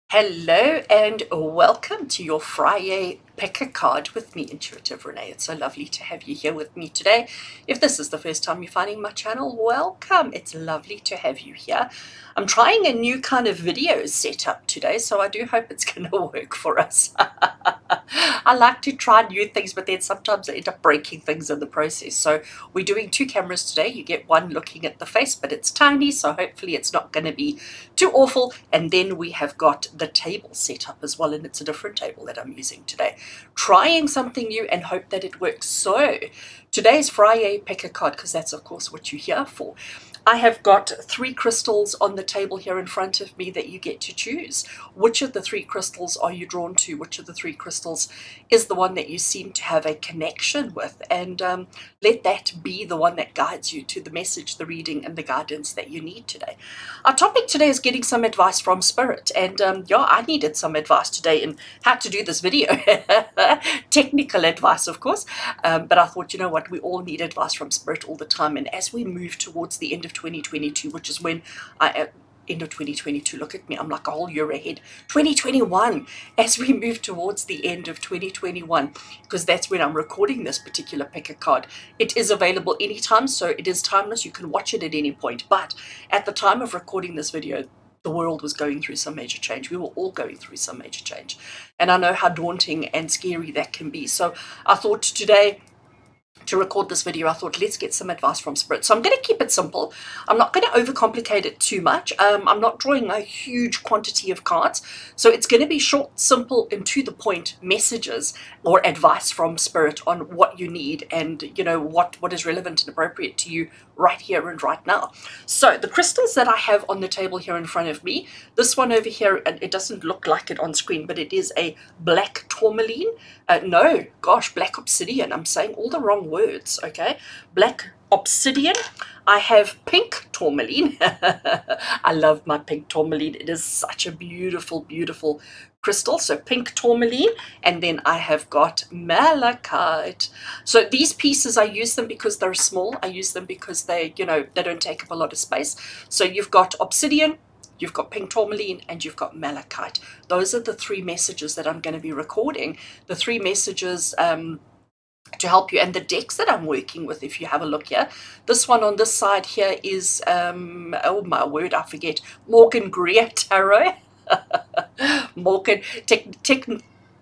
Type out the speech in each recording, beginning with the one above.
Hello and welcome to your Friday Pick a Card with me, Intuitive Rene. It's so lovely to have you here with me today. If this is the first time you're finding my channel, welcome. It's lovely to have you here. I'm trying a new kind of video setup today, so I do hope it's going to work for us. I like to try new things, but then sometimes I end up breaking things in the process. So we're doing two cameras today. You get one looking at the face, but it's tiny, so hopefully it's not going to be too awful. And then we have got the table set up as well, and it's a different table that I'm using today. Trying something new and hope that it works. So today's Friday Pick a Card, because that's of course what you're here for. I have got three crystals on the table here in front of me that you get to choose. Which of the three crystals are you drawn to? Which of the three crystals is the one that you seem to have a connection with? And let that be the one that guides you to the message, the reading, and the guidance that you need today. Our topic today is getting some advice from Spirit. And yeah, I needed some advice today in how to do this video. Technical advice, of course. But I thought, you know what, we all need advice from Spirit all the time. And as we move towards the end of 2022, which is when end of 2022, look at me, I'm like a whole year ahead. 2021, as we move towards the end of 2021, because that's when I'm recording this particular pick a card. It is available anytime, so it is timeless. You can watch it at any point. But at the time of recording this video, the world was going through some major change. We were all going through some major change. And I know how daunting and scary that can be. So I thought today, to record this video, I thought let's get some advice from Spirit. So I'm going to keep it simple. I'm not going to overcomplicate it too much. I'm not drawing a huge quantity of cards, so it's going to be short, simple, and to the point messages or advice from Spirit on what you need and you know what is relevant and appropriate to you right here and right now. So the crystals that I have on the table here in front of me, this one over here, and it doesn't look like it on screen, but it is a black Tourmaline. No, gosh, black Obsidian. I'm saying all the wrong words, okay? Black Obsidian. I have pink Tourmaline. I love my pink Tourmaline. It is such a beautiful, beautiful crystal. So pink Tourmaline, and then I have got Malachite. So these pieces, I use them because they're small. I use them because they, you know, they don't take up a lot of space. So you've got Obsidian, you've got pink Tourmaline, and you've got Malachite. Those are the three messages that I'm going to be recording. The three messages to help you, and the decks that I'm working with, if you have a look here. This one on this side here is, oh my word, I forget, Greer Tarot. Morgan,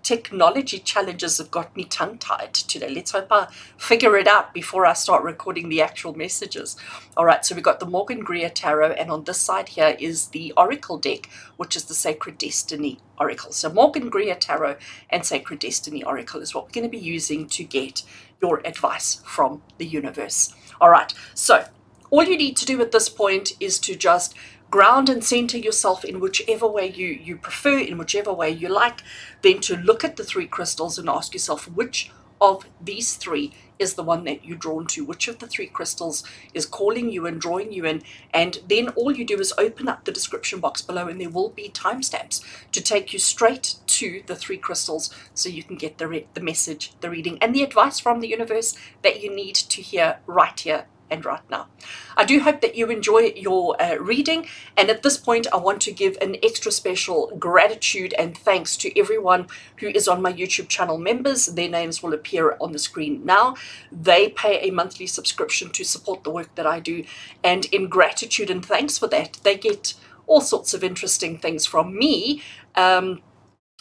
technology challenges have got me tongue-tied today. Let's hope I figure it out before I start recording the actual messages. All right, so we've got the Greer Tarot, and on this side here is the Oracle deck, which is the Sacred Destiny Oracle. So Greer Tarot and Sacred Destiny Oracle is what we're going to be using to get your advice from the universe. All right, so all you need to do at this point is to just ground and center yourself in whichever way you prefer, in whichever way you like, then to look at the three crystals and ask yourself which of these three is the one that you're drawn to, which of the three crystals is calling you and drawing you in, and then all you do is open up the description box below and there will be timestamps to take you straight to the three crystals so you can get the message, the reading, and the advice from the universe that you need to hear right here and right now. I do hope that you enjoy your reading, and at this point I want to give an extra special gratitude and thanks to everyone who is on my YouTube channel members. Their names will appear on the screen now. They pay a monthly subscription to support the work that I do, and in gratitude and thanks for that, they get all sorts of interesting things from me,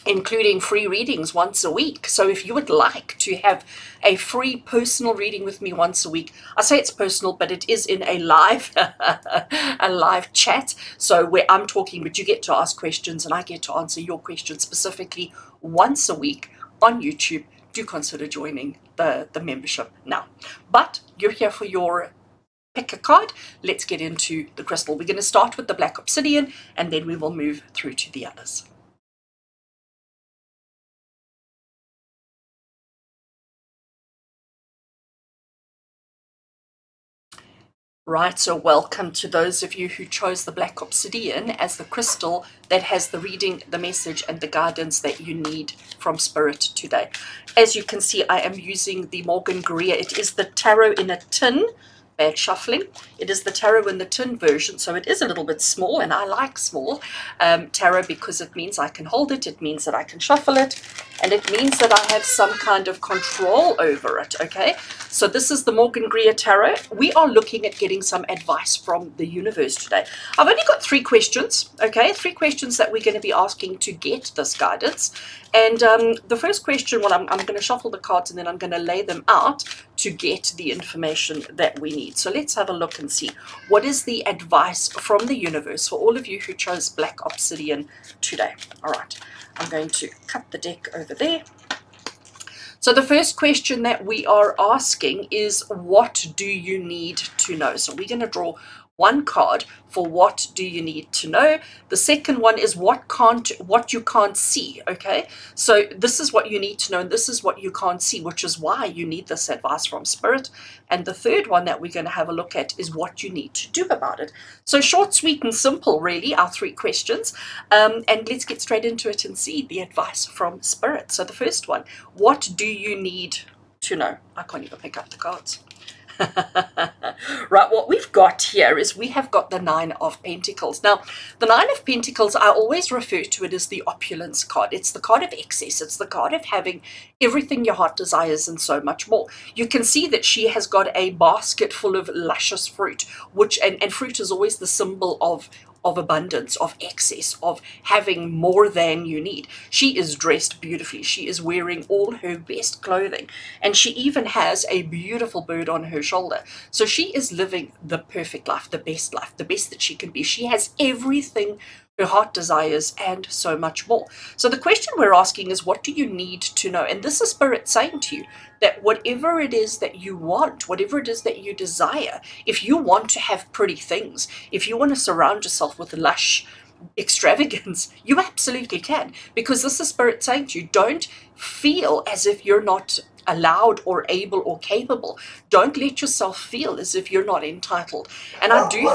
including free readings once a week. So if you would like to have a free personal reading with me once a week, I say it's personal, but it is in a live a live chat, so where I'm talking, but you get to ask questions and I get to answer your questions specifically once a week on YouTube. Do consider joining the membership now. But you're here for your pick a card. Let's get into the crystal. We're going to start with the black Obsidian, and then we will move through to the others. Right, so welcome to those of you who chose the black Obsidian as the crystal that has the reading, the message, and the guidance that you need from Spirit today. As you can see, I am using the Greer. It is the tarot in a tin. bad shuffling. It is the tarot in the tin version, so it is a little bit small, and I like small tarot because it means I can hold it, it means that I can shuffle it, and it means that I have some kind of control over it, okay? So this is the Morgan Greer Tarot. We are looking at getting some advice from the universe today. I've only got 3 questions, okay? 3 questions that we're going to be asking to get this guidance. And the first question, well, I'm going to shuffle the cards and then I'm going to lay them out to get the information that we need. So let's have a look and see what is the advice from the universe for all of you who chose Black Obsidian today. All right, I'm going to cut the deck over there. So the first question that we are asking is, what do you need to know? So we're going to draw one card for what do you need to know. The second one is what you can't see, okay? So this is what you need to know, and this is what you can't see, which is why you need this advice from Spirit. And the third one that we're going to have a look at is what you need to do about it. So short, sweet, and simple, really, our 3 questions. And let's get straight into it and see the advice from Spirit. So the first one, what do you need to know? I can't even pick up the cards. Right, what we've got here is we have got the 9 of Pentacles. Now, the 9 of Pentacles, I always refer to it as the opulence card. It's the card of excess. It's the card of having everything your heart desires and so much more. You can see that she has got a basket full of luscious fruit, which and fruit is always the symbol of abundance, of excess, of having more than you need. She is dressed beautifully. She is wearing all her best clothing, and she even has a beautiful bird on her shoulder. So she is living the perfect life, the best that she can be. She has everything her heart desires and so much more. So the question we're asking is, what do you need to know? And this is Spirit saying to you that whatever it is that you want, whatever it is that you desire, if you want to have pretty things, if you want to surround yourself with lush extravagance, you absolutely can, because this is Spirit saying to you, don't feel as if you're not allowed or able or capable. Don't let yourself feel as if you're not entitled. And I do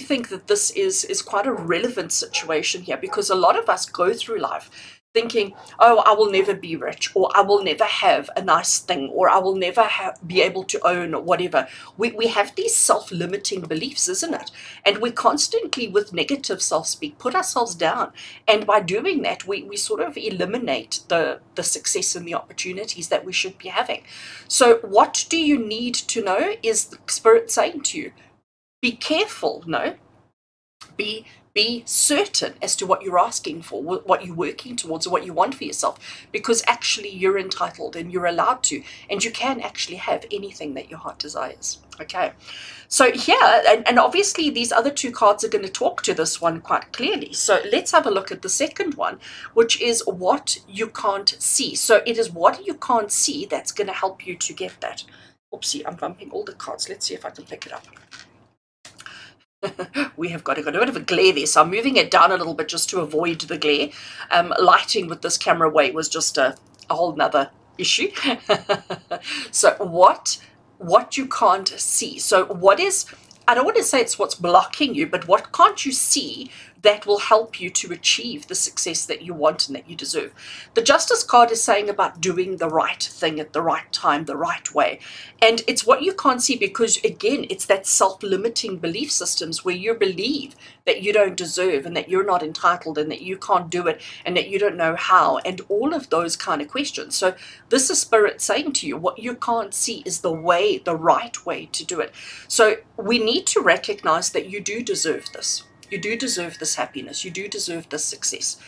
think that this is quite a relevant situation here, because a lot of us go through life thinking, oh, I will never be rich, or I will never have a nice thing, or I will never be able to own whatever. We have these self-limiting beliefs, isn't it? And we constantly, with negative self-speak, put ourselves down. And by doing that, we sort of eliminate the success and the opportunities that we should be having. So what do you need to know is the Spirit saying to you, be careful, no? Be certain as to what you're asking for, what you're working towards, or what you want for yourself, because actually you're entitled and you're allowed to, and you can actually have anything that your heart desires, okay? So here, and obviously these other 2 cards are going to talk to this one quite clearly. So let's have a look at the second one, which is what you can't see. So it is what you can't see that's going to help you to get that. Oopsie, I'm bumping all the cards. Let's see if I can pick it up. We have got a bit of a glare there, so I'm moving it down a little bit just to avoid the glare. Lighting with this camera away was just a whole nother issue. So what you can't see. So what is, I don't want to say it's what's blocking you, but what can't you see that will help you to achieve the success that you want and that you deserve. The Justice card is saying about doing the right thing at the right time, the right way. And it's what you can't see because, again, it's that self-limiting belief systems where you believe that you don't deserve and that you're not entitled and that you can't do it and that you don't know how, and all of those kind of questions. So this is Spirit saying to you, what you can't see is the way, the right way to do it. So we need to recognize that you do deserve this. You do deserve this happiness. You do deserve this success.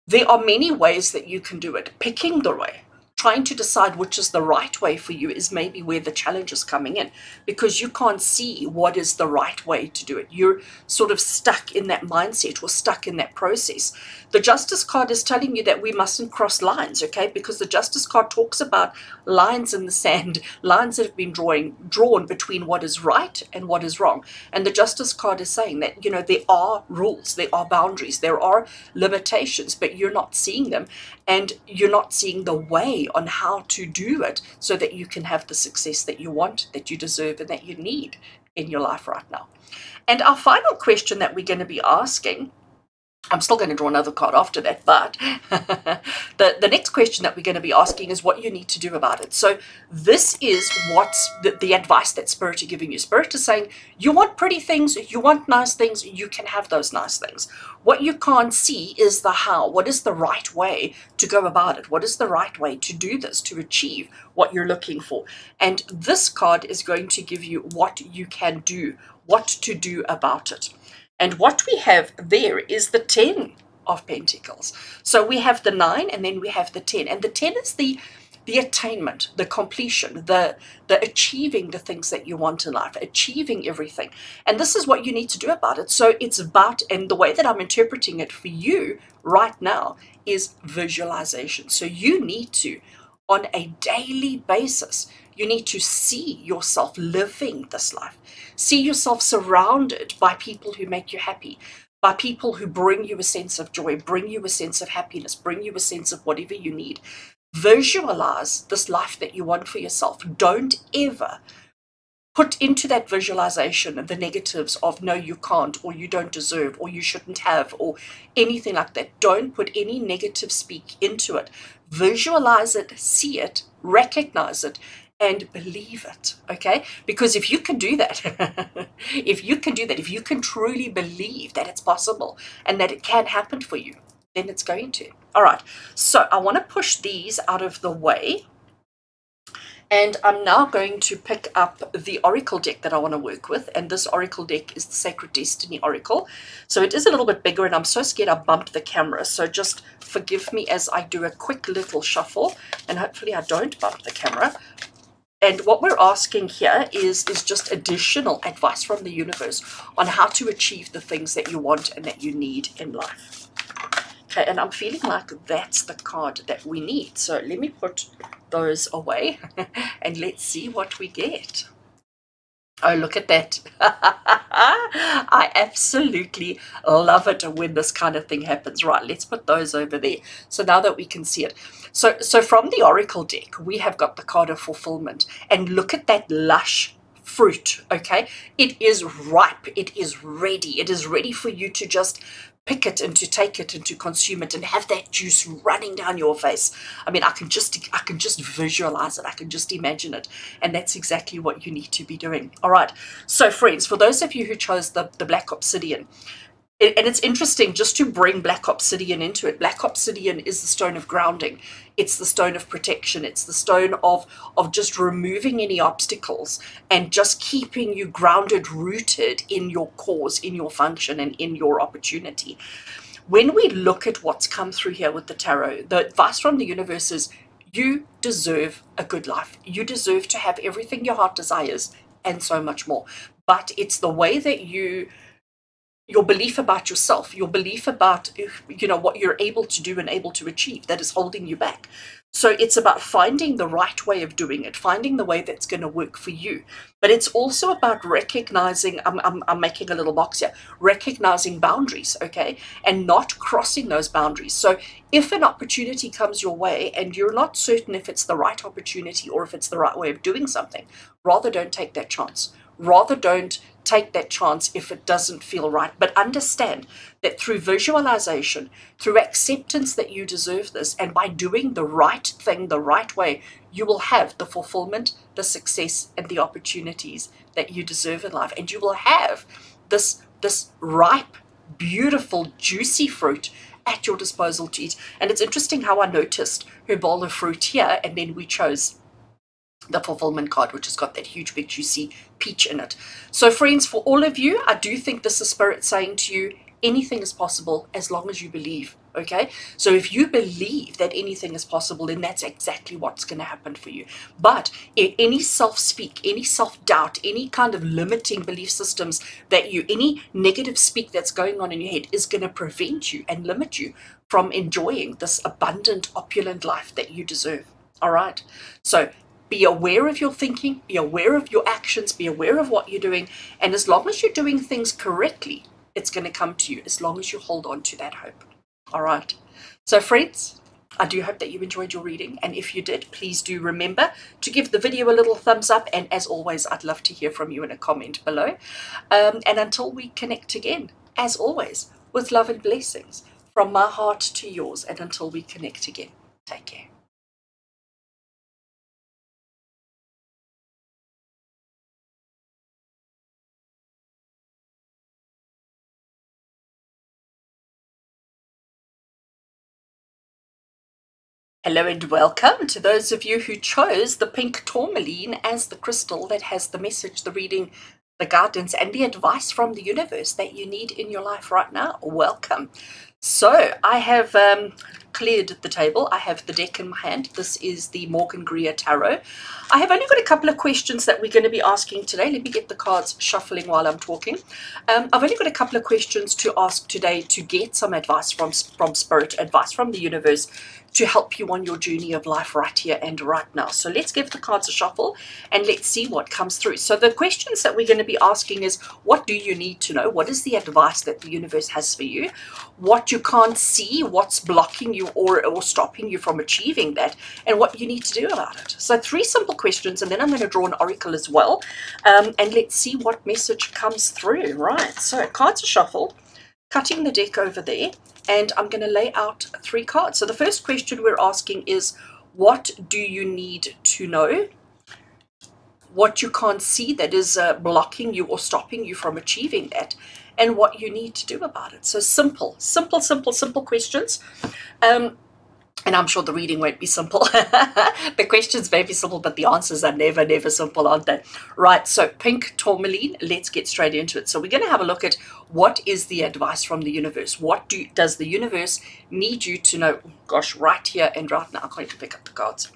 There are many ways that you can do it. Picking the way, trying to decide which is the right way for you is maybe where the challenge is coming in, because you can't see what is the right way to do it. You're sort of stuck in that mindset or stuck in that process. The Justice card is telling you that we mustn't cross lines, okay? Because the Justice card talks about lines in the sand, lines that have been drawn between what is right and what is wrong. And the Justice card is saying that, you know, there are rules, there are boundaries, there are limitations, but you're not seeing them, and you're not seeing the way on how to do it so that you can have the success that you want, that you deserve, and that you need in your life right now. And our final question that we're going to be asking I'm still going to draw another card after that, but the next question that we're going to be asking is what you need to do about it. So this is what's the advice that Spirit are giving you. Spirit is saying, you want pretty things, you want nice things, you can have those nice things. What you can't see is the how. What is the right way to go about it? What is the right way to do this, to achieve what you're looking for? And this card is going to give you what you can do, what to do about it. And what we have there is the 10 of Pentacles. So we have the 9 and then we have the 10. And the 10 is the attainment, the completion, the achieving the things that you want in life, achieving everything. And this is what you need to do about it. So it's about, and the way that I'm interpreting it for you right now is visualization. So you need to, on a daily basis, you need to see yourself living this life. See yourself surrounded by people who make you happy, by people who bring you a sense of joy, bring you a sense of happiness, bring you a sense of whatever you need. Visualize this life that you want for yourself. Don't ever put into that visualization the negatives of no, you can't, or you don't deserve, or you shouldn't have, or anything like that. Don't put any negative speak into it. Visualize it, see it, recognize it, and believe it, okay? Because if you can do that, if you can truly believe that it's possible and that it can happen for you, then it's going to. All right, so I want to push these out of the way. And I'm now going to pick up the Oracle deck that I want to work with. And this Oracle deck is the Sacred Destiny Oracle. So it is a little bit bigger, and I'm so scared I bumped the camera. So just forgive me as I do a quick little shuffle. And hopefully I don't bump the camera. And what we're asking here is just additional advice from the universe on how to achieve the things that you want and that you need in life. Okay, and I'm feeling like that's the card that we need. So let me put those away and let's see what we get. Oh, look at that. I absolutely love it when this kind of thing happens. Right, let's put those over there. So now that we can see it. So from the Oracle deck, we have got the card of fulfillment. And look at that lush fruit, okay? It is ripe. It is ready. It is ready for you to just pick it and to take it and to consume it and have that juice running down your face. I mean, I can just visualize it. I can just imagine it. And that's exactly what you need to be doing. All right. So friends, for those of you who chose the Black Obsidian, and it's interesting just to bring Black Obsidian into it. Black Obsidian is the stone of grounding. It's the stone of protection. It's the stone of just removing any obstacles and just keeping you grounded, rooted in your cause, in your function, and in your opportunity. When we look at what's come through here with the tarot, the advice from the universe is you deserve a good life. You deserve to have everything your heart desires and so much more. But it's the way that your belief about yourself, your belief about, you know, what you're able to do and able to achieve that is holding you back. So it's about finding the right way of doing it, finding the way that's going to work for you. But it's also about recognizing, I'm making a little box here, recognizing boundaries, okay, and not crossing those boundaries. So if an opportunity comes your way and you're not certain if it's the right opportunity or if it's the right way of doing something, rather don't take that chance. Rather don't take that chance if it doesn't feel right. But understand that through visualization, through acceptance that you deserve this, and by doing the right thing the right way, you will have the fulfillment, the success, and the opportunities that you deserve in life. And you will have this ripe, beautiful, juicy fruit at your disposal to eat. And it's interesting how I noticed her bowl of fruit here, and then we chose the fulfillment card, which has got that huge big juicy peach in it. So friends, for all of you, I do think this is Spirit saying to you, anything is possible as long as you believe, okay? So if you believe that anything is possible, then that's exactly what's going to happen for you. But any self-speak, any self-doubt, any kind of limiting belief systems that any negative speak that's going on in your head is going to prevent you and limit you from enjoying this abundant, opulent life that you deserve, all right? So be aware of your thinking, be aware of your actions, be aware of what you're doing. And as long as you're doing things correctly, it's going to come to you as long as you hold on to that hope. All right. So friends, I do hope that you enjoyed your reading. And if you did, please do remember to give the video a little thumbs up. And as always, I'd love to hear from you in a comment below. And until we connect again, as always, with love and blessings from my heart to yours. And until we connect again, take care. Hello and welcome to those of you who chose the pink tourmaline as the crystal that has the message, the reading, the guidance, and the advice from the universe that you need in your life right now. Welcome. So I have cleared the table. I have the deck in my hand. This is the Greer Tarot. I have only got a couple of questions that we're going to be asking today. Let me get the cards shuffling while I'm talking. I've only got a couple of questions to ask today to get some advice from Spirit, advice from the universe, to help you on your journey of life right here and right now. So let's give the cards a shuffle and let's see what comes through. So the questions that we're going to be asking is, what do you need to know? What is the advice that the universe has for you? What you can't see, what's blocking you or stopping you from achieving that, and what you need to do about it. So 3 simple questions, and then I'm going to draw an oracle as well. And let's see what message comes through. Right, so cards are shuffled, cutting the deck over there. And I'm going to lay out 3 cards. So the first question we're asking is, what do you need to know? What you can't see that is blocking you or stopping you from achieving that, and what you need to do about it. So simple questions. And I'm sure the reading won't be simple. The questions may be simple, but the answers are never simple, aren't they? Right, so pink tourmaline, let's get straight into it. So we're going to have a look at what is the advice from the universe. What does the universe need you to know? Gosh, right here and right now. I can't even pick up the cards.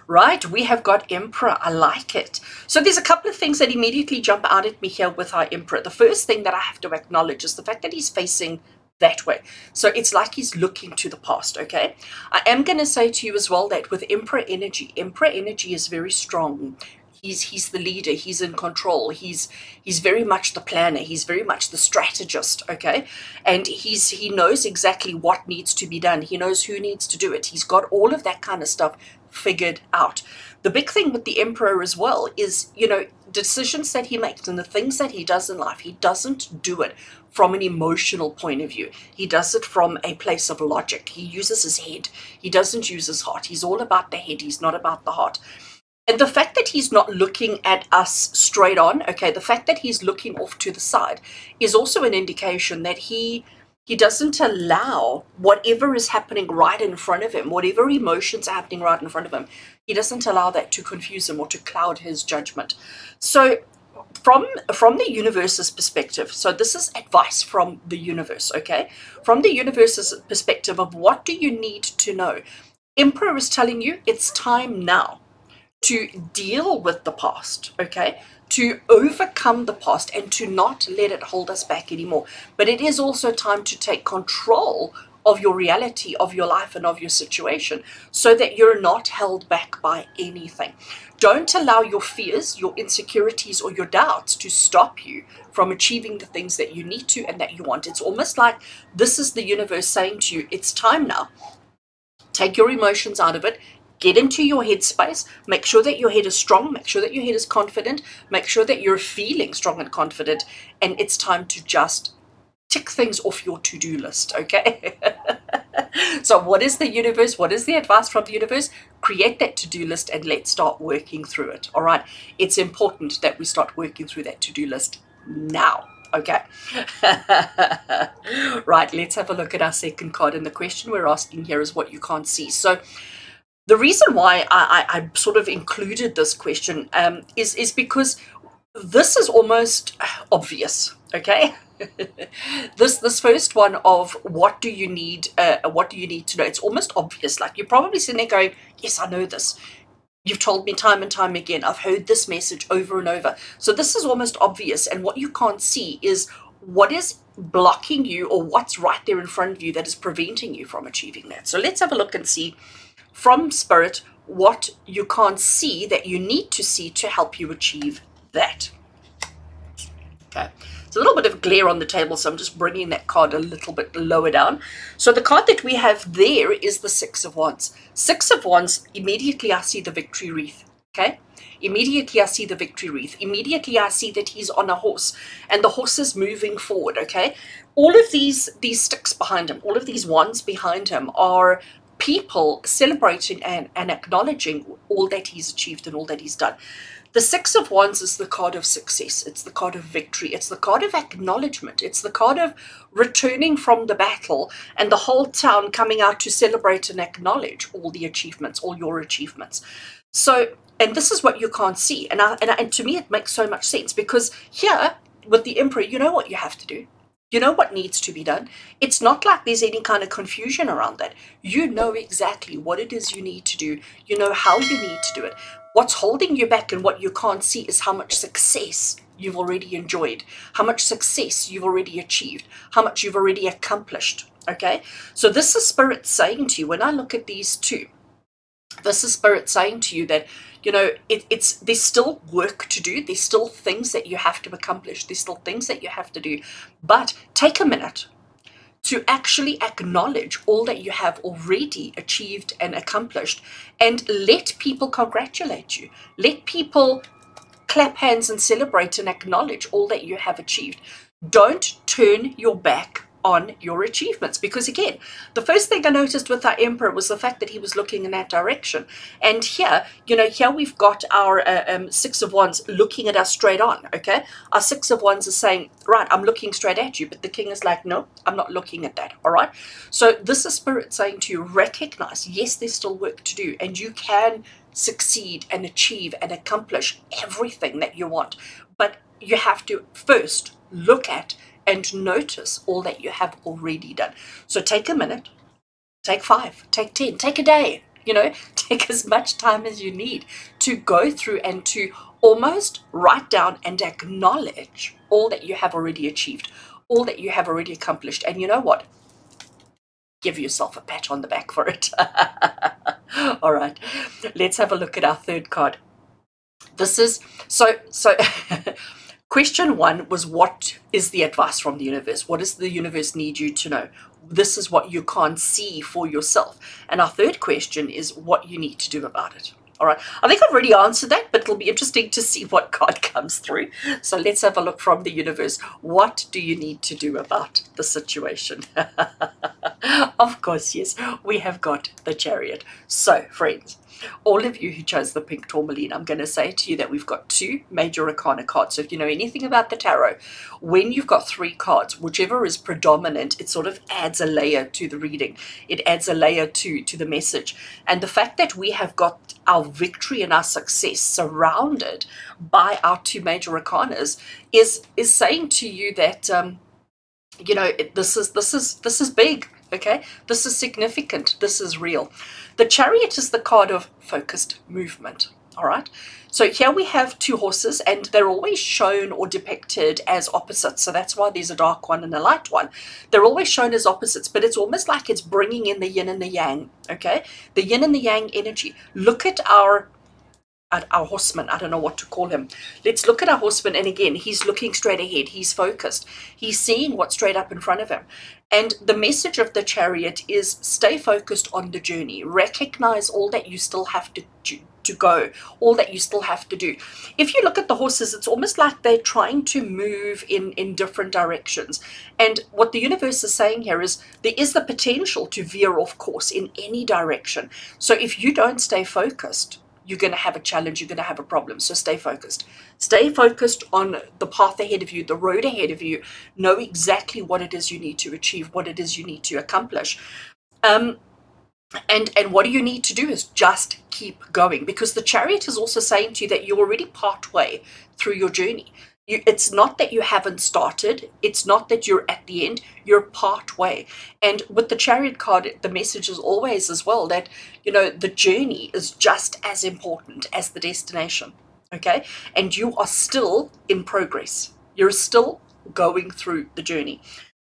Right, we have got Emperor. I like it. So there's a couple of things that immediately jump out at me here with our Emperor. The first thing that I have to acknowledge is the fact that he's facing that way. So it's like he's looking to the past, okay? I am going to say to you as well that with Emperor energy is very strong. He's the leader, he's in control, he's very much the planner, he's very much the strategist, okay? And he knows exactly what needs to be done, he knows who needs to do it, he's got all of that kind of stuff figured out. The big thing with the Emperor as well is, you know, decisions that he makes and the things that he does in life, he doesn't do it from an emotional point of view. He does it from a place of logic. He uses his head. He doesn't use his heart. He's all about the head. He's not about the heart. And the fact that he's not looking at us straight on, okay, the fact that he's looking off to the side is also an indication that he doesn't allow whatever is happening right in front of him, whatever emotions are happening right in front of him, he doesn't allow that to confuse him or to cloud his judgment. So from the universe's perspective, so this is advice from the universe, okay? From the universe's perspective of what do you need to know? Emperor is telling you it's time now to deal with the past, okay? To overcome the past and to not let it hold us back anymore. But it is also time to take control of your reality, of your life, and of your situation, so that you're not held back by anything. Don't allow your fears, your insecurities, or your doubts to stop you from achieving the things that you need to and that you want. It's almost like this is the universe saying to you, it's time now. Take your emotions out of it. Get into your headspace. Make sure that your head is strong. Make sure that your head is confident. Make sure that you're feeling strong and confident. And it's time to just tick things off your to-do list, okay? So what is the universe? What is the advice from the universe? Create that to-do list and let's start working through it, all right? It's important that we start working through that to-do list now, okay? Right, let's have a look at our second card. And the question we're asking here is what you can't see. So the reason why I sort of included this question is because this is almost obvious, okay? This first one of what do you need to know, it's almost obvious. Like you're probably sitting there going, yes, I know this. You've told me time and time again. I've heard this message over and over. So this is almost obvious. And what you can't see is what is blocking you or what's right there in front of you that is preventing you from achieving that. So let's have a look and see from Spirit what you can't see that you need to see to help you achieve that. Okay, it's a little bit of glare on the table, so I'm just bringing that card a little bit lower down. So the card that we have there is the Six of Wands. Six of Wands, immediately I see the victory wreath Okay, immediately I see the victory wreath. Immediately I see that he's on a horse and the horse is moving forward. Okay, all of these sticks behind him, all of these wands behind him are people celebrating and acknowledging all that he's achieved and all that he's done. The Six of Wands is the card of success. It's the card of victory. It's the card of acknowledgement. It's the card of returning from the battle and the whole town coming out to celebrate and acknowledge all the achievements, all your achievements. So, and this is what you can't see. And to me, it makes so much sense, because here with the Emperor, you know what you have to do. You know what needs to be done. It's not like there's any kind of confusion around that. You know exactly what it is you need to do. You know how you need to do it. What's holding you back and what you can't see is how much success you've already enjoyed, how much success you've already achieved, how much you've already accomplished. Okay? So this is Spirit saying to you, when I look at these two, this is Spirit saying to you that, you know, there's still work to do. There's still things that you have to accomplish. There's still things that you have to do. But take a minute to actually acknowledge all that you have already achieved and accomplished, and let people congratulate you. Let people clap hands and celebrate and acknowledge all that you have achieved. Don't turn your back on your achievements, because again, the first thing I noticed with our Emperor was the fact that he was looking in that direction. And here, you know, here we've got our Six of Wands looking at us straight on. Okay, our Six of Wands is saying, right, I'm looking straight at you, but the King is like, no, I'm not looking at that. All right, so this is Spirit saying to you, recognize, yes, there's still work to do, and you can succeed and achieve and accomplish everything that you want, but you have to first look at and notice all that you have already done. So take a minute, take 5, take 10, take a day, you know, take as much time as you need to go through and to almost write down and acknowledge all that you have already achieved, all that you have already accomplished. And you know what? Give yourself a pat on the back for it. All right, let's have a look at our third card. This is, so question 1 was, what is the advice from the universe? What does the universe need you to know? This is what you can't see for yourself. And our third question is what you need to do about it. All right, I think I've already answered that, but it'll be interesting to see what card comes through. So let's have a look from the universe. What do you need to do about the situation? Of course, yes, we have got the Chariot. So, friends, all of you who chose the pink tourmaline, I'm going to say to you that we've got 2 major arcana cards. So if you know anything about the tarot, when you've got 3 cards, whichever is predominant, it sort of adds a layer to the reading. It adds a layer to the message. And the fact that we have got our victory and our success surrounded by our 2 major arcanas is saying to you that you know, this is big. Okay, this is significant. This is real. The Chariot is the card of focused movement. All right, so here we have 2 horses, and they're always shown or depicted as opposites. So that's why there's a dark one and a light one. They're always shown as opposites, but it's almost like it's bringing in the yin and the yang. Okay, the yin and the yang energy. Look at our horseman. I don't know what to call him. Let's look at our horseman, and again, he's looking straight ahead. He's focused. He's seeing what's straight up in front of him. And the message of the Chariot is stay focused on the journey. Recognize all that you still have to go, all that you still have to do. If you look at the horses, it's almost like they're trying to move in different directions. And what the universe is saying here is there is the potential to veer off course in any direction. So if you don't stay focused, you're going to have a challenge, you're going to have a problem. So stay focused. Stay focused on the path ahead of you, the road ahead of you. Know exactly what it is you need to achieve, what it is you need to accomplish. And what do you need to do is just keep going, because the Chariot is also saying to you that you're already part way through your journey. It's not that you haven't started. It's not that you're at the end. You're part way. And with the Chariot card, the message is always as well that, you know, the journey is just as important as the destination. Okay? And you are still in progress. You're still going through the journey.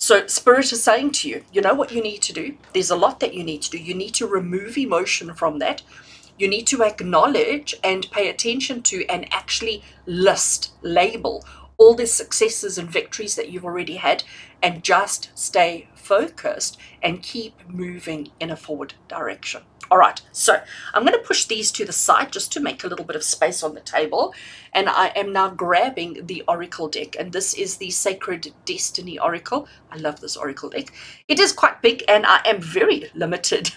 So Spirit is saying to you, you know what you need to do? There's a lot that you need to do. You need to remove emotion from that. You need to acknowledge and pay attention to and actually list, label all the successes and victories that you've already had, and just stay focused and keep moving in a forward direction. All right, so I'm going to push these to the side just to make a little bit of space on the table. And I am now grabbing the Oracle deck. And this is the Sacred Destiny Oracle. I love this Oracle deck. It is quite big and I am very limited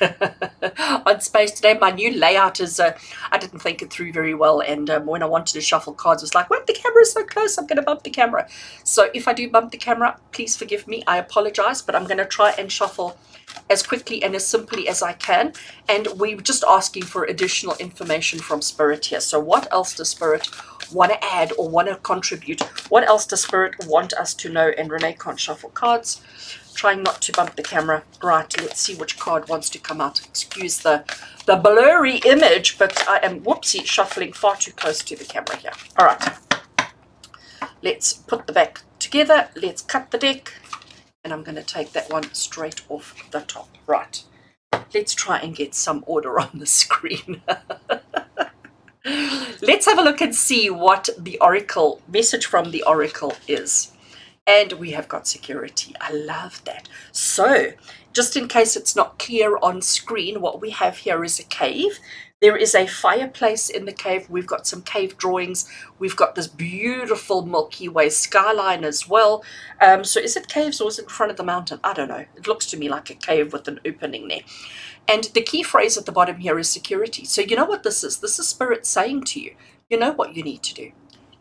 on space today. My new layout is, I didn't think it through very well. And when I wanted to shuffle cards, it was like, wait, the camera is so close, I'm going to bump the camera. So if I do bump the camera, please forgive me. I apologize, but I'm going to try and shuffle as quickly and as simply as I can. And we're just asking for additional information from Spirit here. So what else does Spirit want to add or want to contribute? What else does Spirit want us to know? And Rene can't shuffle cards. Trying not to bump the camera. Right, let's see which card wants to come out. Excuse the blurry image, but I am, whoopsie, shuffling far too close to the camera here. All right. Let's put the back together. Let's cut the deck. And I'm going to take that one straight off the top. Right. Let's try and get some order on the screen. Let's have a look and see what the Oracle, message from the Oracle is. And we have got security. I love that. So, just in case it's not clear on screen, what we have here is a cave. There is a fireplace in the cave. We've got some cave drawings. We've got this beautiful Milky Way skyline as well. So is it caves or is it in front of the mountain? I don't know. It looks to me like a cave with an opening there. And the key phrase at the bottom here is security. So you know what this is? This is Spirit saying to you, you know what you need to do.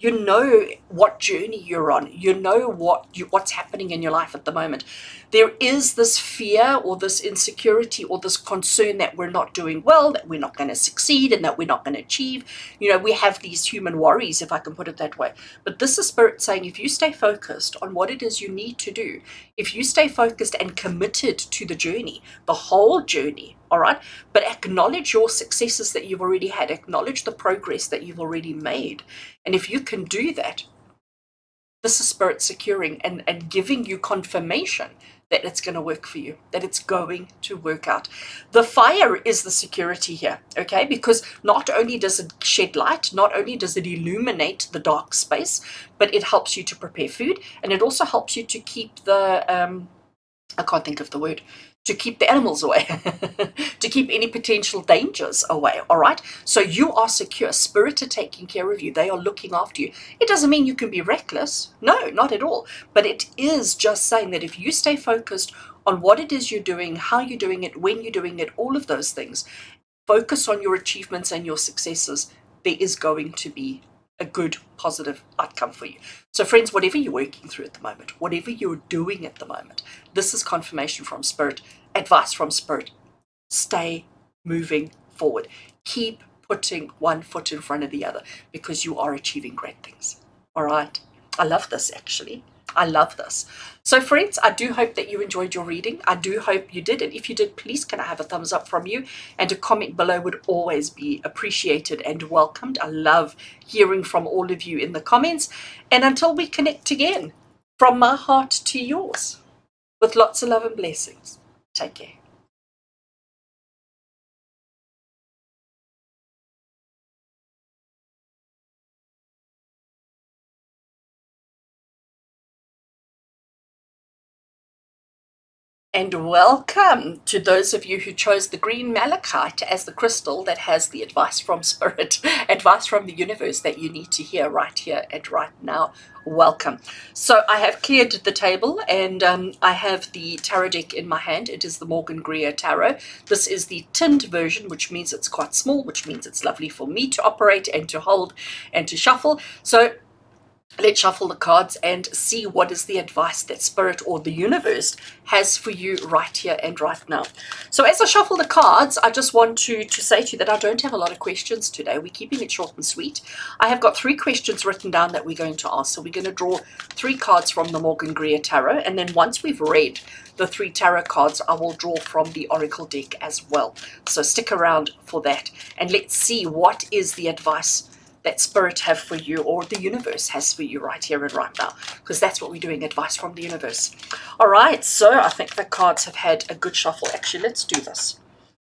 You know what journey you're on. You know what's happening in your life at the moment. There is this fear or this insecurity or this concern that we're not doing well, that we're not going to succeed and that we're not going to achieve. You know, we have these human worries, if I can put it that way. But this is Spirit saying, if you stay focused on what it is you need to do, if you stay focused and committed to the journey, the whole journey, all right, but acknowledge your successes that you've already had, acknowledge the progress that you've already made. And if you can do that, this is Spirit securing and giving you confirmation that it's going to work for you, that it's going to work out. The fire is the security here, okay? Because not only does it shed light, not only does it illuminate the dark space, but it helps you to prepare food, and it also helps you to keep the, I can't think of the word, to keep the animals away, to keep any potential dangers away, all right? So you are secure. Spirit are taking care of you. They are looking after you. It doesn't mean you can be reckless. No, not at all. But it is just saying that if you stay focused on what it is you're doing, how you're doing it, when you're doing it, all of those things, focus on your achievements and your successes, there is going to be a good, positive outcome for you. So friends, whatever you're working through at the moment, whatever you're doing at the moment, this is confirmation from Spirit, advice from Spirit. Stay moving forward. Keep putting one foot in front of the other because you are achieving great things. All right. I love this, actually. I love this. So friends, I do hope that you enjoyed your reading. I do hope you did. And if you did, please can I have a thumbs up from you? And a comment below would always be appreciated and welcomed. I love hearing from all of you in the comments. And until we connect again, from my heart to yours, with lots of love and blessings. Take care. And welcome to those of you who chose the green malachite as the crystal that has the advice from Spirit, advice from the universe that you need to hear right here and right now. Welcome. So I have cleared the table and I have the tarot deck in my hand. It is the Greer tarot. This is the tinned version, which means it's quite small, which means it's lovely for me to operate and to hold and to shuffle. So let's shuffle the cards and see what is the advice that Spirit or the universe has for you right here and right now. So as I shuffle the cards, I just want to say to you that I don't have a lot of questions today. We're keeping it short and sweet. I have got 3 questions written down that we're going to ask. So we're going to draw 3 cards from the Greer tarot. And then once we've read the 3 tarot cards, I will draw from the Oracle deck as well. So stick around for that. And let's see what is the advice that Spirit have for you or the universe has for you right here and right now, because that's what we're doing, advice from the universe. All right, so I think the cards have had a good shuffle. Actually, let's do this.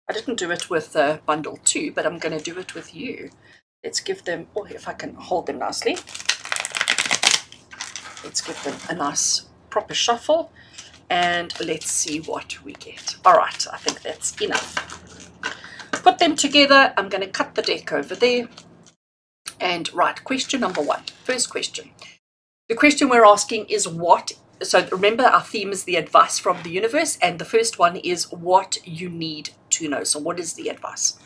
I didn't do it with bundle 2, but I'm going to do it with you. Let's give them, oh, if I can hold them nicely. Let's give them a nice proper shuffle and let's see what we get. All right, I think that's enough. put them together. I'm going to cut the deck over there. And right, question number 1. First question. The question we're asking is what, so remember our theme is the advice from the universe, and the first one is what you need to know. So what is the advice?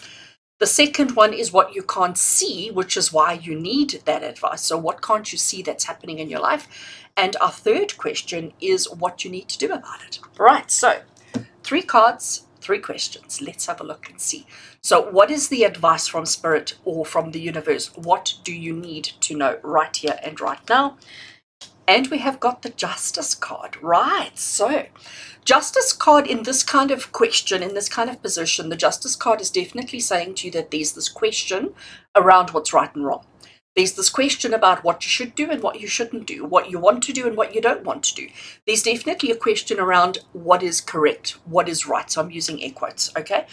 The second one is what you can't see, which is why you need that advice. So what can't you see that's happening in your life? And our third question is what you need to do about it. Right, so 3 cards, 3 questions. Let's have a look and see. So what is the advice from Spirit or from the universe? What do you need to know right here and right now? And we have got the Justice card. Right, so Justice card in this kind of question, in this kind of position, the Justice card is definitely saying to you that there's this question around what's right and wrong. There's this question about what you should do and what you shouldn't do, what you want to do and what you don't want to do. There's definitely a question around what is correct, what is right. So I'm using air quotes, okay?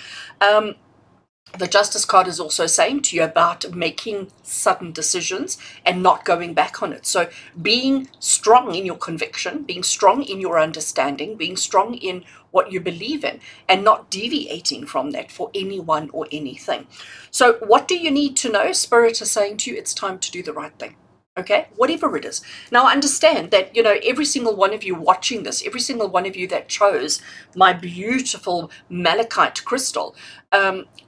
The Justice card is also saying to you about making sudden decisions and not going back on it. So being strong in your conviction, being strong in your understanding, being strong in what you believe in, and not deviating from that for anyone or anything. So what do you need to know? Spirit is saying to you, it's time to do the right thing. Okay, whatever it is. Now, understand that, you know, every single one of you watching this, every single one of you that chose my beautiful Malachite crystal,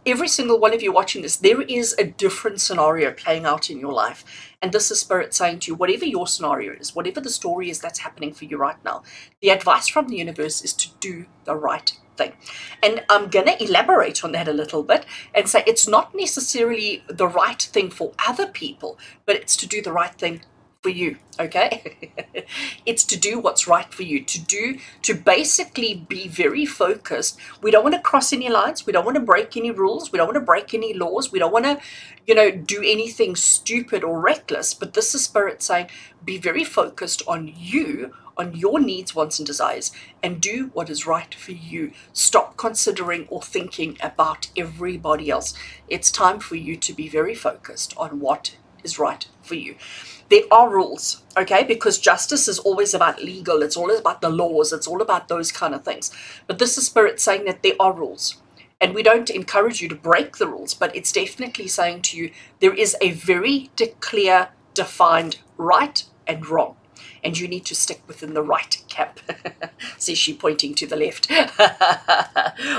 every single one of you watching this, there is a different scenario playing out in your life. And this is Spirit saying to you, whatever your scenario is, whatever the story is that's happening for you right now, the advice from the universe is to do the right thing. And I'm going to elaborate on that a little bit and say it's not necessarily the right thing for other people, but it's to do the right thing for you, okay? It's to do what's right for you, to basically be very focused. We don't want to cross any lines. We don't want to break any rules. We don't want to break any laws. We don't want to, you know, do anything stupid or reckless. But this is Spirit saying, be very focused on you, on your needs, wants, and desires, and do what is right for you. Stop considering or thinking about everybody else. It's time for you to be very focused on what is right for you. There are rules, okay, because justice is always about legal, it's always about the laws, it's all about those kind of things. But this is Spirit saying that there are rules. And we don't encourage you to break the rules, but it's definitely saying to you, there is a very clear, defined right and wrong. And you need to stick within the right camp. See, she pointing to the left.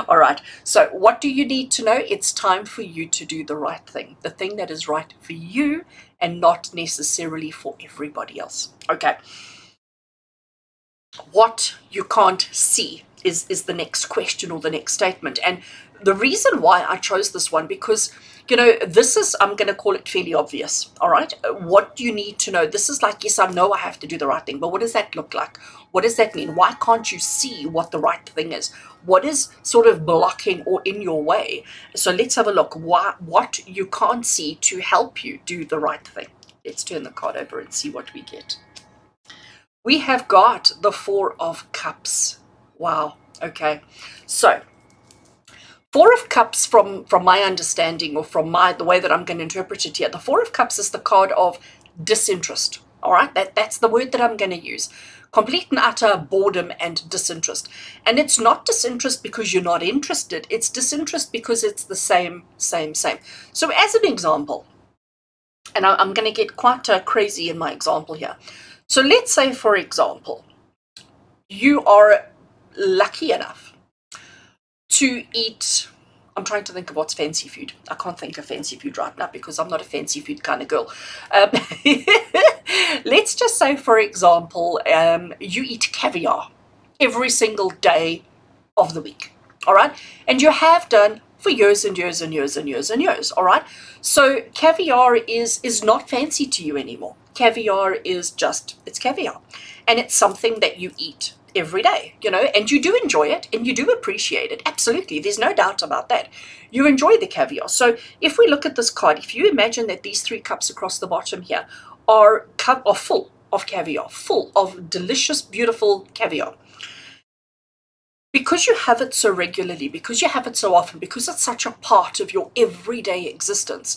All right. So what do you need to know? It's time for you to do the right thing. The thing that is right for you and not necessarily for everybody else. Okay. What you can't see is the next question or the next statement. And the reason why I chose this one, because, you know, this is, I'm going to call it fairly obvious, all right? What do you need to know? This is like, yes, I know I have to do the right thing, but what does that look like? What does that mean? Why can't you see what the right thing is? What is sort of blocking or in your way? So let's have a look. What you can't see to help you do the right thing. Let's turn the card over and see what we get. We have got the 4 of Cups. Wow. Okay. So 4 of Cups, from my understanding, or from the way that I'm going to interpret it here, the 4 of Cups is the card of disinterest. All right, that's the word that I'm going to use. Complete and utter boredom and disinterest. And it's not disinterest because you're not interested. It's disinterest because it's the same. So as an example, and I'm going to get quite crazy in my example here. So let's say, for example, you are lucky enough to eat, I'm trying to think of what's fancy food. I can't think of fancy food right now because I'm not a fancy food kind of girl. Let's just say, for example, you eat caviar every single day of the week, all right? And you have done for years and years and years and years and years, all right? So caviar is not fancy to you anymore. Caviar is just, it's caviar. And it's something that you eat every day, you know, and you do enjoy it and you do appreciate it. Absolutely. There's no doubt about that. You enjoy the caviar. So if we look at this card, if you imagine that these 3 cups across the bottom here are full of caviar, full of delicious, beautiful caviar. Because you have it so regularly, because you have it so often, because it's such a part of your everyday existence,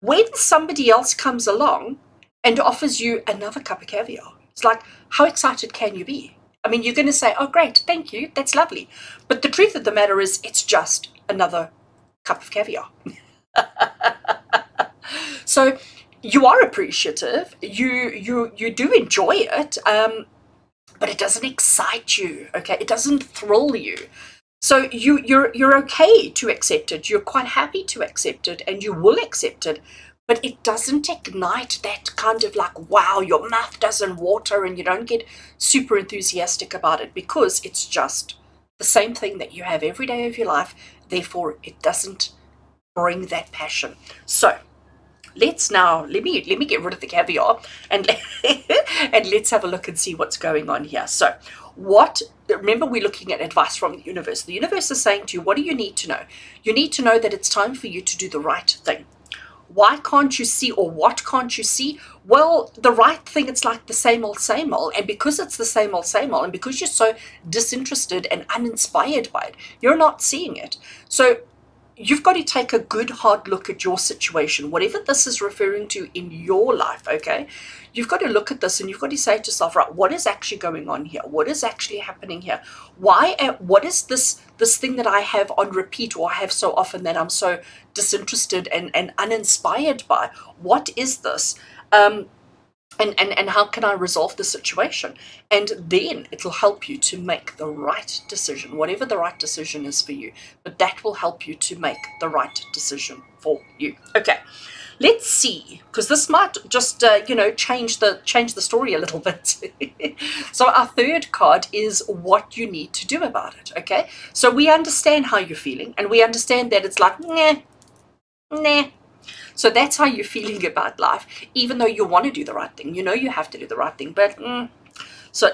when somebody else comes along and offers you another cup of caviar, it's like, how excited can you be? I mean, you're going to say, oh, great, thank you, that's lovely. But the truth of the matter is, it's just another cup of caviar. So you are appreciative, you do enjoy it, but it doesn't excite you, okay? It doesn't thrill you. So you're okay to accept it. You're quite happy to accept it, and you will accept it, but it doesn't ignite that kind of like, wow, your mouth doesn't water and you don't get super enthusiastic about it, because it's just the same thing that you have every day of your life. Therefore, it doesn't bring that passion. So let's now, let me get rid of the caviar, and and let's have a look and see what's going on here. So remember, we're looking at advice from the universe. The universe is saying to you, what do you need to know? You need to know that it's time for you to do the right thing. Why can't you see, or what can't you see? Well, the right thing, it's like the same old, and because it's the same old, and because you're so disinterested and uninspired by it, you're not seeing it. So you've got to take a good hard look at your situation, whatever this is referring to in your life, okay? You've got to look at this and you've got to say to yourself, right, what is actually going on here? What is actually happening here? What is this thing that I have on repeat, or I have so often, that I'm so disinterested and uninspired by? What is this? And how can I resolve the situation? And then it'll help you to make the right decision, whatever the right decision is for you. But that will help you to make the right decision for you. Okay, let's see, because this might just change the story a little bit. So our third card is what you need to do about it. Okay, so we understand how you're feeling, and we understand that it's like nah. So that's how you're feeling about life, even though you want to do the right thing. You know you have to do the right thing, but so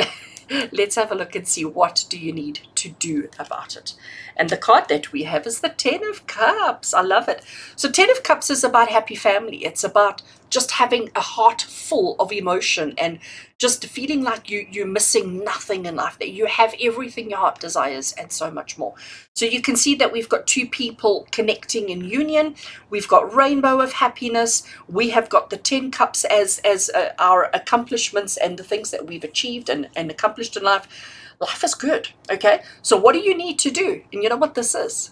let's have a look and see, what do you need to do about it. And the card that we have is the Ten of Cups. I love it. So Ten of Cups is about happy family. It's about just having a heart full of emotion and just feeling like you're missing nothing in life, that you have everything your heart desires and so much more. So you can see that we've got two people connecting in union. We've got rainbow of happiness. We have got the 10 cups as our accomplishments and the things that we've achieved and accomplished in life. Life is good, okay? So what do you need to do? And you know what this is?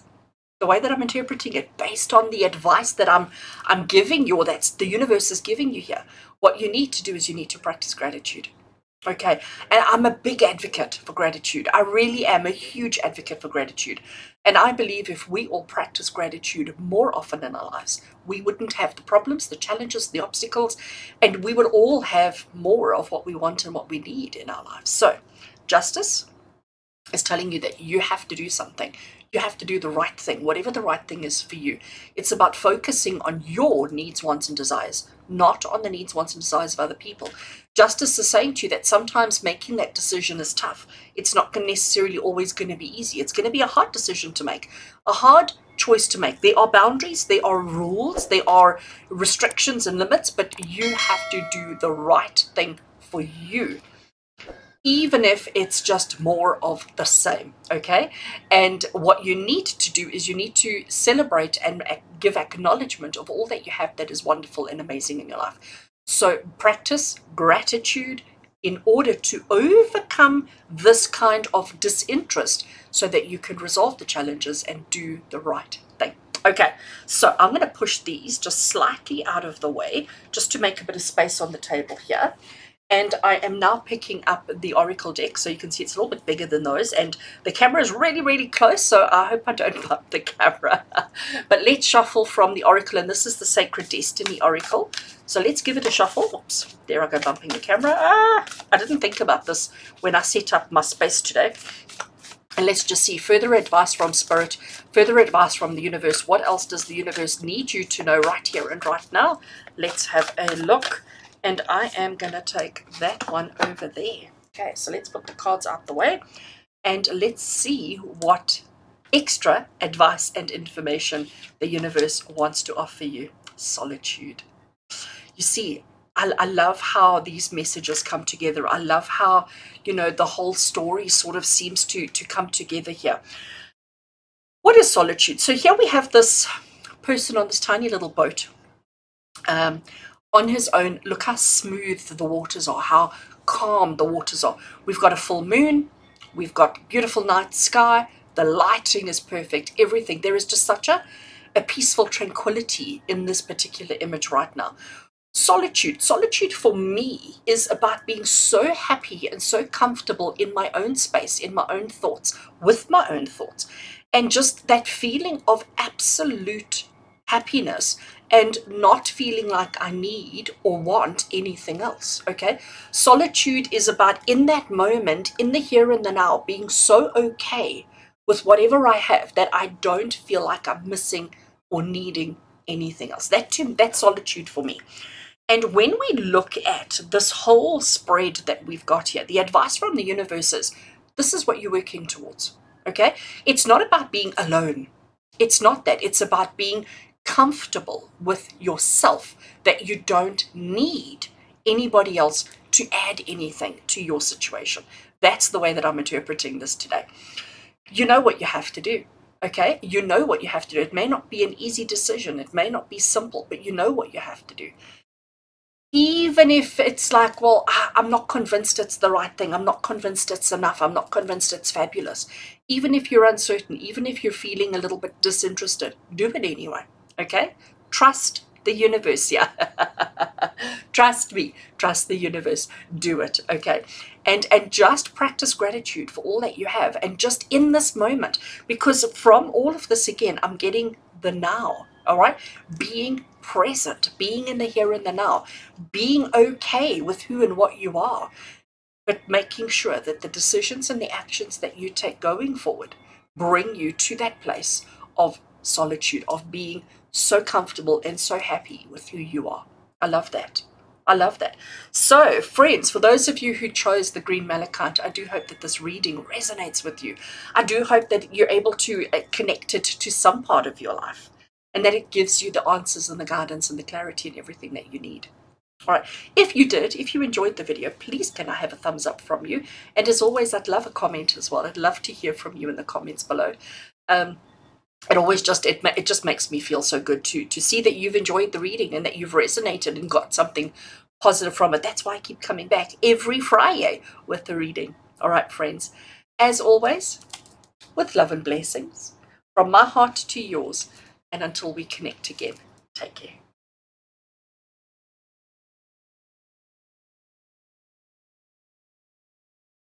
The way that I'm interpreting it, based on the advice that I'm giving you, or that's the universe is giving you here, what you need to do is you need to practice gratitude. Okay, and I'm a big advocate for gratitude. I really am a huge advocate for gratitude. And I believe if we all practice gratitude more often in our lives, we wouldn't have the problems, the challenges, the obstacles, and we would all have more of what we want and what we need in our lives. So justice is telling you that you have to do something. You have to do the right thing, whatever the right thing is for you. It's about focusing on your needs, wants, and desires, not on the needs, wants, and desires of other people. Justice is saying to you that sometimes making that decision is tough. It's not necessarily always going to be easy. It's going to be a hard decision to make, a hard choice to make. There are boundaries, there are rules, there are restrictions and limits, but you have to do the right thing for you, even if it's just more of the same, okay? And what you need to do is you need to celebrate and give acknowledgement of all that you have that is wonderful and amazing in your life. So practice gratitude in order to overcome this kind of disinterest so that you can resolve the challenges and do the right thing. Okay, so I'm going to push these just slightly out of the way just to make a bit of space on the table here. And I am now picking up the Oracle deck, so you can see it's a little bit bigger than those, and the camera is really, really close, so I hope I don't bump the camera. But let's shuffle from the Oracle, and this is the Sacred Destiny Oracle. So let's give it a shuffle. Whoops, there I go, bumping the camera. I didn't think about this when I set up my space today. And let's just see, further advice from Spirit, further advice from the universe. What else does the universe need you to know right here and right now? Let's have a look. And I am going to take that one over there. Okay, so let's put the cards out the way. And let's see what extra advice and information the universe wants to offer you. Solitude. You see, I love how these messages come together. I love how, you know, the whole story sort of seems to come together here. What is solitude? So here we have this person on this tiny little boat. On his own. Look how smooth the waters are, how calm the waters are. We've got a full moon, we've got beautiful night sky, the lighting is perfect, everything. There is just such a a peaceful tranquility in this particular image right now. Solitude for me is about being so happy and so comfortable in my own space, in my own thoughts, with my own thoughts, and just that feeling of absolute happiness and not feeling like I need or want anything else. Okay, solitude is about, in that moment, in the here and the now, being so okay with whatever I have that I don't feel like I'm missing or needing anything else. That's solitude for me. And when we look at this whole spread that we've got here, the advice from the universe is, this is what you're working towards. Okay, it's not about being alone. It's not that. It's about being comfortable with yourself, that you don't need anybody else to add anything to your situation. That's the way that I'm interpreting this today. You know what you have to do. Okay, you know what you have to do. It may not be an easy decision. It may not be simple, but you know what you have to do. Even if it's like, well, I'm not convinced it's the right thing. I'm not convinced it's enough. I'm not convinced it's fabulous. Even if you're uncertain, even if you're feeling a little bit disinterested, do it anyway. Okay? Trust the universe. Yeah. Trust me. Trust the universe. Do it. Okay? And just practice gratitude for all that you have. And just in this moment, because from all of this, again, I'm getting the now. All right? Being present, being in the here and the now, being okay with who and what you are, but making sure that the decisions and the actions that you take going forward bring you to that place of solitude, of being so comfortable and so happy with who you are. I love that. I love that. So, friends, for those of you who chose the green malachite, I do hope that this reading resonates with you. I do hope that you're able to connect it to some part of your life, and that it gives you the answers and the guidance and the clarity and everything that you need. All right, if you did, if you enjoyed the video, please can I have a thumbs up from you? And as always, I'd love a comment as well. I'd love to hear from you in the comments below. It always just, it just makes me feel so good to see that you've enjoyed the reading and that you've resonated and got something positive from it. That's why I keep coming back every Friday with the reading. All right, friends, as always, with love and blessings, from my heart to yours, and until we connect again, take care.